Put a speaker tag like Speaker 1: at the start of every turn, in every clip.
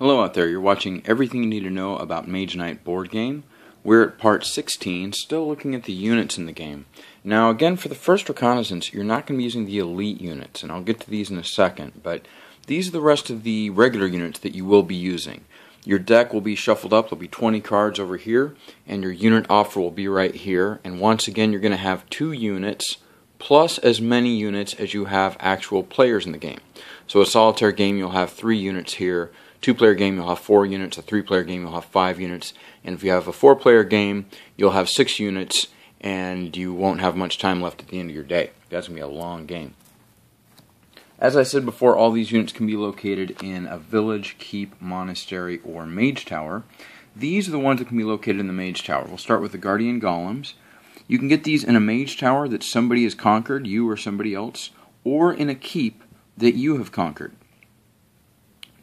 Speaker 1: Hello out there, you're watching Everything You Need to Know About Mage Knight board game. We're at part 16, still looking at the units in the game. Now again, for the first reconnaissance, you're not going to be using the elite units, and I'll get to these in a second, but these are the rest of the regular units that you will be using. Your deck will be shuffled up, there'll be 20 cards over here, and your unit offer will be right here, and once again you're going to have 2 units, plus as many units as you have actual players in the game. So a solitaire game you'll have 3 units here, 2-player game you'll have 4 units, a 3-player game you'll have 5 units, and if you have a 4-player game you'll have 6 units, and you won't have much time left at the end of your day. That's going to be a long game. As I said before, all these units can be located in a village, keep, monastery, or mage tower. These are the ones that can be located in the mage tower. We'll start with the guardian golems. You can get these in a mage tower that somebody has conquered, you or somebody else, or in a keep that you have conquered.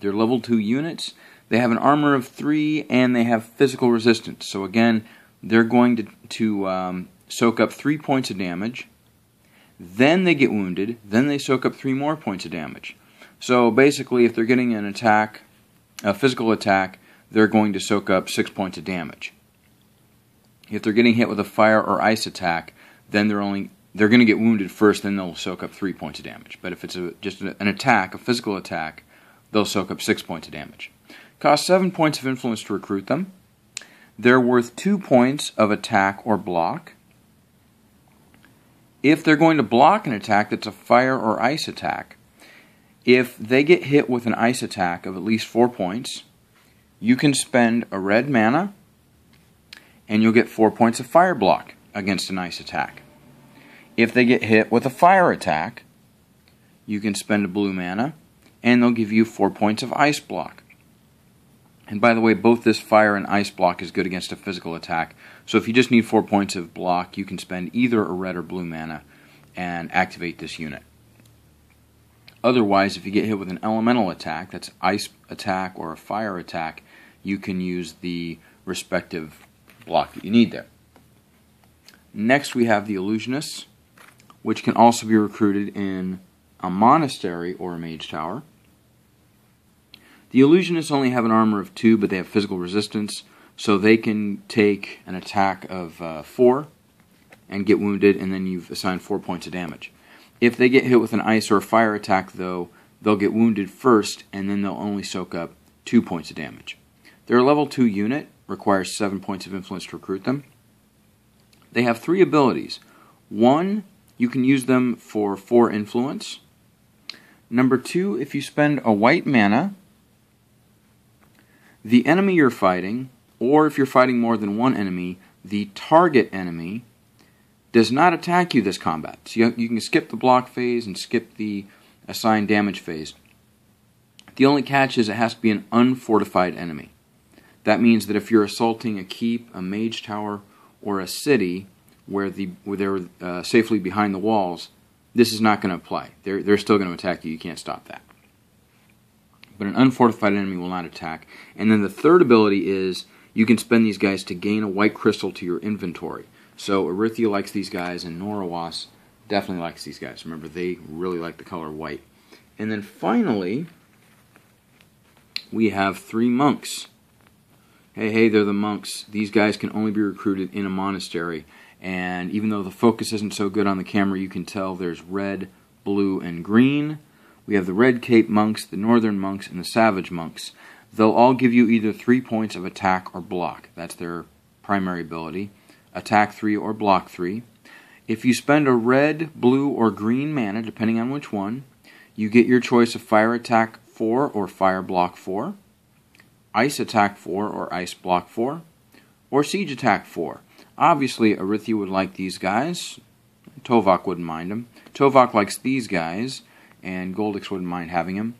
Speaker 1: They're level 2 units. They have an armor of 3 and they have physical resistance. So again, they're going to soak up 3 points of damage. Then they get wounded. Then they soak up 3 more points of damage. So basically, if they're getting an attack, a physical attack, they're going to soak up 6 points of damage. If they're getting hit with a fire or ice attack, then they're going to get wounded first. Then they'll soak up 3 points of damage. But if it's just an attack, a physical attack, they'll soak up 6 points of damage. Cost 7 points of influence to recruit them. They're worth 2 points of attack or block. If they're going to block an attack that's a fire or ice attack, if they get hit with an ice attack of at least 4 points, you can spend a red mana and you'll get 4 points of fire block against an ice attack. If they get hit with a fire attack, you can spend a blue mana and they'll give you 4 points of ice block. And by the way, both this fire and ice block is good against a physical attack. So if you just need 4 points of block, you can spend either a red or blue mana and activate this unit. Otherwise, if you get hit with an elemental attack, that's ice attack or a fire attack, you can use the respective block that you need there. Next we have the illusionists, which can also be recruited in a monastery or a mage tower. The illusionists only have an armor of 2, but they have physical resistance, so they can take an attack of 4 and get wounded, and then you've assigned 4 points of damage. If they get hit with an ice or a fire attack, though, they'll get wounded first, and then they'll only soak up 2 points of damage. They're a level 2 unit, requires 7 points of influence to recruit them. They have 3 abilities. 1, you can use them for 4 influence. Number 2, if you spend a white mana, the enemy you're fighting, or if you're fighting more than one enemy, the target enemy does not attack you this combat. So you can skip the block phase and skip the assigned damage phase. The only catch is it has to be an unfortified enemy. That means that if you're assaulting a keep, a mage tower, or a city where they're safely behind the walls, this is not going to apply. They're still going to attack you. You can't stop that. But an unfortified enemy will not attack. And then the third ability is you can spend these guys to gain a white crystal to your inventory. So Erythia likes these guys, and Norawas definitely likes these guys. Remember, they really like the color white. And then finally, we have 3 monks. Hey, they're the monks. These guys can only be recruited in a monastery. And even though the focus isn't so good on the camera, you can tell there's red, blue, and green. We have the Red Cape monks, the Northern monks, and the Savage monks. They'll all give you either 3 points of attack or block. That's their primary ability. Attack 3 or block 3. If you spend a red, blue, or green mana, depending on which one, you get your choice of fire attack 4 or fire block 4, ice attack 4 or ice block 4, or siege attack 4. Obviously, Erythia would like these guys. Tovok wouldn't mind them. Tovok likes these guys, and Goldix wouldn't mind having him.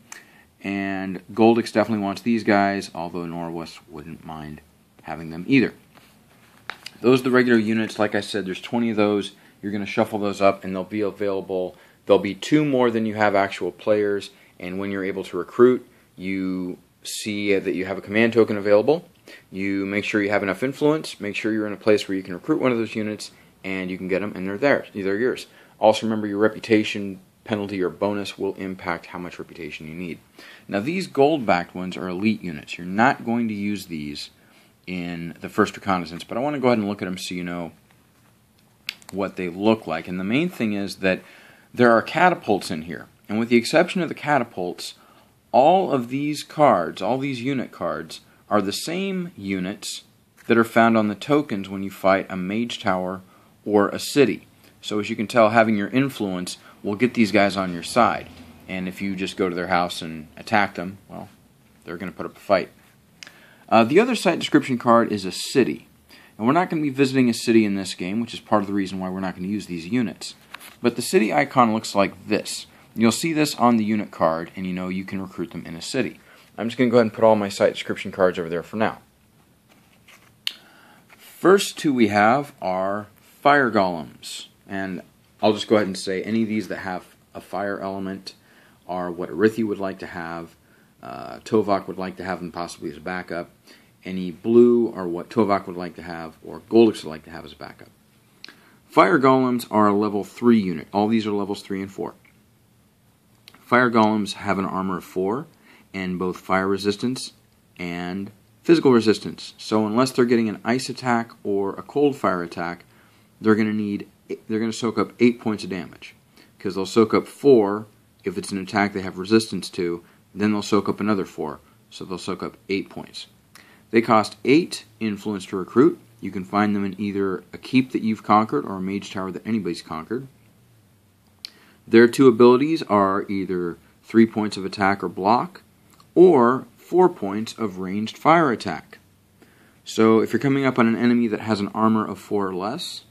Speaker 1: And Goldix definitely wants these guys, although Norwest wouldn't mind having them either. Those are the regular units. Like I said, there's 20 of those. You're going to shuffle those up, and they'll be available. There'll be 2 more than you have actual players, and when you're able to recruit, you see that you have a command token available. You make sure you have enough influence, make sure you're in a place where you can recruit one of those units, and you can get them, and they're yours. Also remember your reputation penalty or bonus will impact how much reputation you need. Now these gold-backed ones are elite units. You're not going to use these in the first reconnaissance, but I want to go ahead and look at them so you know what they look like. And the main thing is that there are catapults in here. And with the exception of the catapults, all of these cards, all these unit cards, are the same units that are found on the tokens when you fight a mage tower or a city. So as you can tell, having your influence will get these guys on your side. And if you just go to their house and attack them, well, they're going to put up a fight. The other site description card is a city. And we're not going to be visiting a city in this game, which is part of the reason why we're not going to use these units. But the city icon looks like this. You'll see this on the unit card, and you know you can recruit them in a city. I'm just going to go ahead and put all my site description cards over there for now. First two we have are fire golems. And I'll just go ahead and say any of these that have a fire element are what Arithi would like to have, Tovak would like to have them possibly as a backup. Any blue are what Tovak would like to have, or Goldix would like to have as a backup. Fire golems are a level 3 unit. All these are levels 3 and 4. Fire golems have an armor of 4 and both fire resistance and physical resistance. So unless they're getting an ice attack or a cold fire attack, they're going to soak up 8 points of damage, because they'll soak up 4 if it's an attack they have resistance to. Then they'll soak up another 4, so they'll soak up 8 points. They cost 8 influence to recruit. You can find them in either a keep that you've conquered or a mage tower that anybody's conquered. Their two abilities are either 3 points of attack or block, or 4 points of ranged fire attack. So if you're coming up on an enemy that has an armor of 4 or less,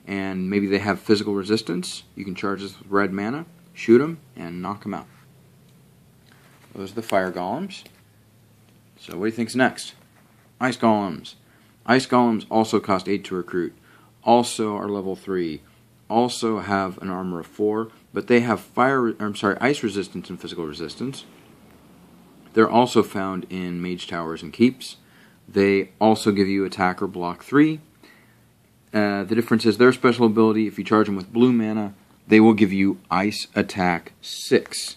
Speaker 1: and maybe they have physical resistance, you can charge this with red mana, shoot them, and knock them out. Those are the fire golems. So what do you think's next? Ice golems. Ice golems also cost 8 to recruit, also are level 3, also have an armor of 4, but they have ice resistance and physical resistance. They're also found in mage towers and keeps. They also give you attack or block 3. The difference is their special ability, if you charge them with blue mana, they will give you ice attack 6.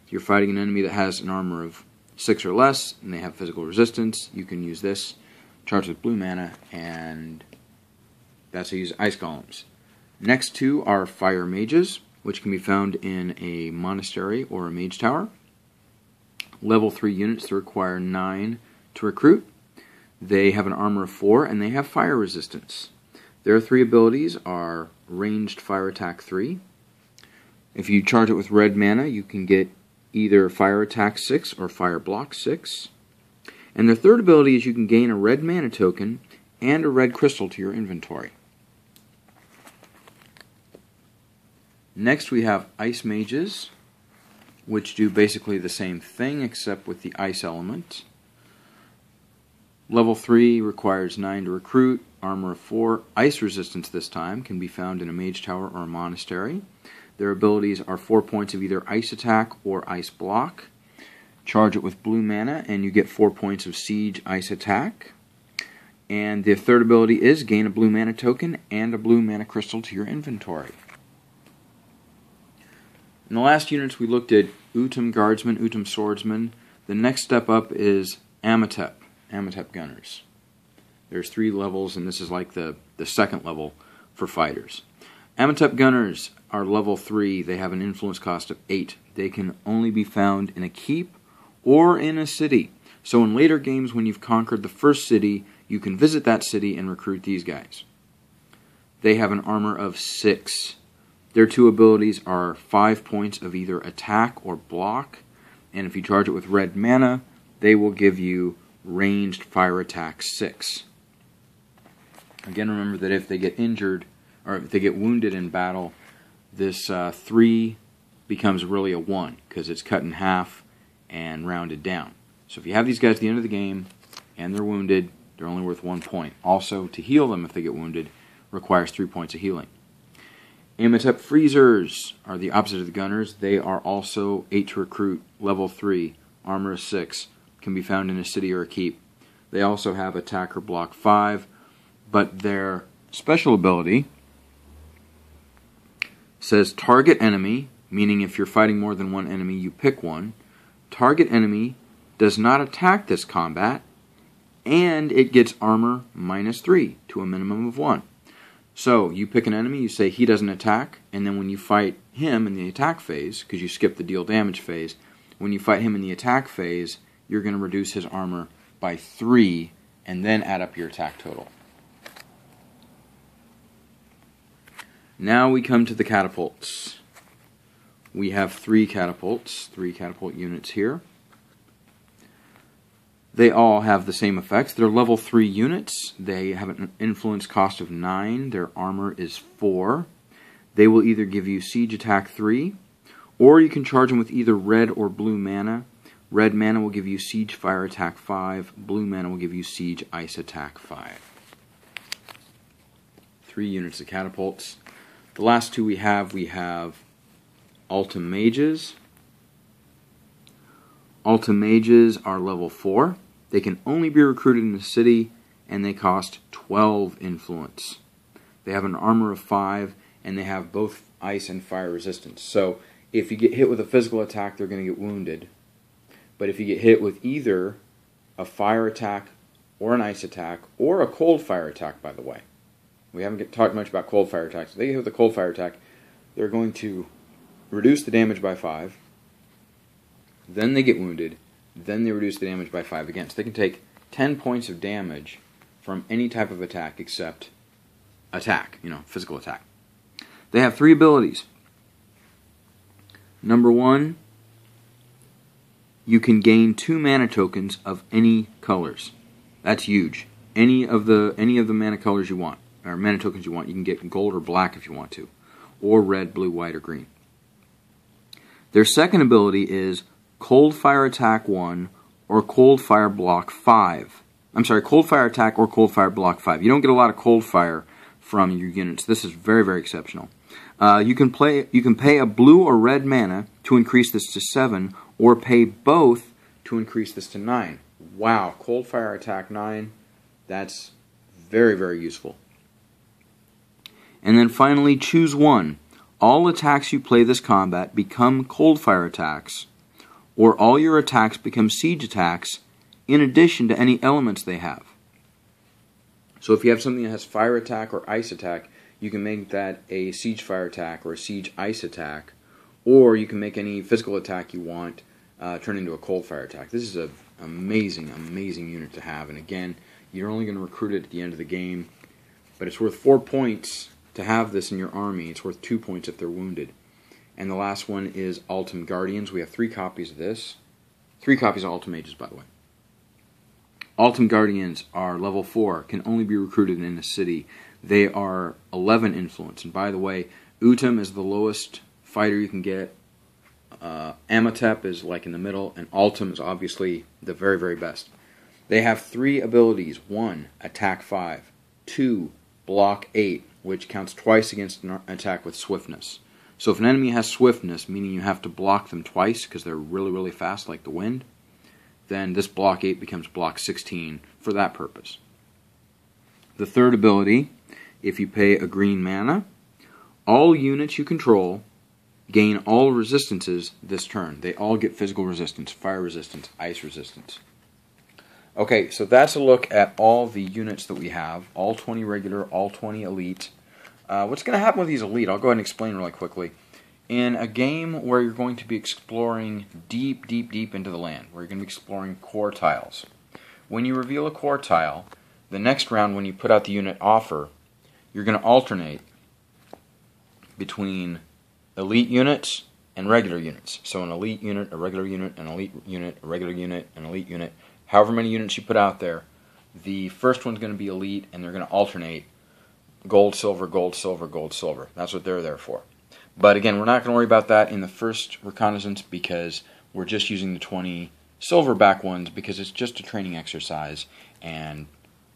Speaker 1: If you're fighting an enemy that has an armor of 6 or less, and they have physical resistance, you can use this, charge with blue mana, and that's how you use ice golems. Next two are fire mages, which can be found in a monastery or a mage tower. Level 3 units that require 9 to recruit. They have an armor of 4, and they have fire resistance. Their 3 abilities are ranged fire attack 3. If you charge it with red mana, you can get either fire attack 6 or fire block 6. And their third ability is you can gain a red mana token and a red crystal to your inventory. Next we have ice mages, which do basically the same thing except with the ice element. Level 3 requires 9 to recruit, armor of 4, ice resistance this time, can be found in a mage tower or a monastery. Their abilities are 4 points of either ice attack or ice block. Charge it with blue mana and you get 4 points of siege ice attack. And the third ability is gain a blue mana token and a blue mana crystal to your inventory. In the last units we looked at Utum Guardsmen, Utum Swordsmen. The next step up is Amatep Gunners. There's 3 levels, and this is like the second level for fighters. Amatep Gunners are level 3. They have an influence cost of 8. They can only be found in a keep or in a city. So in later games when you've conquered the first city, you can visit that city and recruit these guys. They have an armor of 6. Their 2 abilities are 5 points of either attack or block, and if you charge it with red mana, they will give you ranged fire attack 6. Again, remember that if they get injured, or if they get wounded in battle, this 3 becomes really a 1, because it's cut in half and rounded down. So if you have these guys at the end of the game, and they're wounded, they're only worth 1 point. Also, to heal them if they get wounded, requires 3 points of healing. Amatep Freezers are the opposite of the Gunners. They are also 8 to recruit, level 3, armor of 6, can be found in a city or a keep. They also have attack or block 5, but their special ability says target enemy meaning if you're fighting more than one enemy, you pick one. Target enemy does not attack this combat, and it gets armor -3 to a minimum of 1. So you pick an enemy, you say he doesn't attack, and then when you fight him in the attack phase, because you skip the deal damage phase, when you fight him in the attack phase, you're going to reduce his armor by 3 and then add up your attack total. Now we come to the catapults. We have 3 catapults, 3 catapult units here. They all have the same effects. They're level 3 units. They have an influence cost of 9. Their armor is 4. They will either give you siege attack 3, or you can charge them with either red or blue mana. Red mana will give you siege fire attack 5. Blue mana will give you siege ice attack 5. 3 units of catapults. The last 2 we have Ultim Mages. Ultim Mages are level 4. They can only be recruited in the city, and they cost 12 influence. They have an armor of 5, and they have both ice and fire resistance. So if you get hit with a physical attack, they're going to get wounded. But if you get hit with either a fire attack or an ice attack, or a cold fire attack, by the way. We haven't talked much about cold fire attacks. If they get hit with a cold fire attack, they're going to reduce the damage by 5. Then they get wounded, then they reduce the damage by 5 again. So they can take 10 points of damage from any type of attack except attack, physical attack. They have 3 abilities. Number 1, you can gain 2 mana tokens of any colors. That's huge. Any of the mana colors you want, or mana tokens you want, you can get gold or black if you want to, or red, blue, white, or green. Their second ability is Cold Fire Attack 1 or Cold Fire Block 5. I'm sorry, Cold Fire Attack or Cold Fire Block 5. You don't get a lot of Cold Fire from your units. This is very, very exceptional. You can pay a blue or red mana to increase this to 7, or pay both to increase this to 9. Wow, Cold Fire Attack 9, that's very, very useful. And then finally, choose one. All attacks you play this combat become Cold Fire attacks, or all your attacks become siege attacks in addition to any elements they have. So if you have something that has fire attack or ice attack, you can make that a siege fire attack or a siege ice attack, or you can make any physical attack you want turn into a cold fire attack. This is an amazing, amazing unit to have, and again, you're only going to recruit it at the end of the game, but it's worth 4 points to have this in your army. It's worth 2 points if they're wounded. And the last one is Ultim Guardians. We have 3 copies of this. 3 copies of Ultim Mages, by the way. Ultim Guardians are level 4, can only be recruited in a city. They are 11 influence. And by the way, Utum is the lowest fighter you can get. Amatep is like in the middle, and Ultim is obviously the very, very best. They have 3 abilities. 1, attack 5. 2, block 8, which counts twice against an attack with swiftness. So if an enemy has swiftness, meaning you have to block them twice because they're really, really fast like the wind, then this block 8 becomes block 16 for that purpose. The third ability, if you pay a green mana, all units you control gain all resistances this turn. They all get physical resistance, fire resistance, ice resistance. Okay, so that's a look at all the units that we have, all 20 regular, all 20 elite. What's going to happen with these elite, I'll go ahead and explain really quickly. In a game where you're going to be exploring deep, deep, deep into the land, where you're going to be exploring core tiles, when you reveal a core tile, the next round when you put out the unit offer, you're going to alternate between elite units and regular units. So an elite unit, a regular unit, an elite unit, a regular unit, an elite unit. However many units you put out there, the first one's going to be elite, and they're going to alternate gold, silver, gold, silver, gold, silver. That's what they're there for. But again, we're not going to worry about that in the first reconnaissance because we're just using the 20 silverback ones because it's just a training exercise. And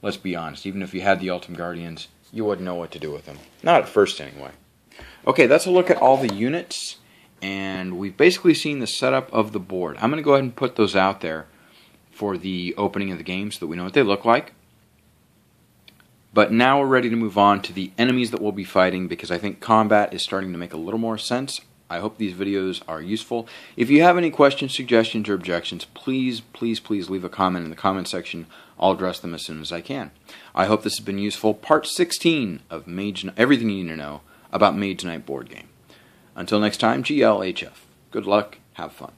Speaker 1: let's be honest, even if you had the Ultim Guardians, you wouldn't know what to do with them. Not at first, anyway. Okay, that's a look at all the units, and we've basically seen the setup of the board. I'm going to go ahead and put those out there for the opening of the game so that we know what they look like. But now we're ready to move on to the enemies that we'll be fighting because I think combat is starting to make a little more sense. I hope these videos are useful. If you have any questions, suggestions, or objections, please leave a comment in the comment section. I'll address them as soon as I can. I hope this has been useful. Part 16 of Mage Knight, everything you need to know about Mage Knight board game. Until next time, GLHF. Good luck. Have fun.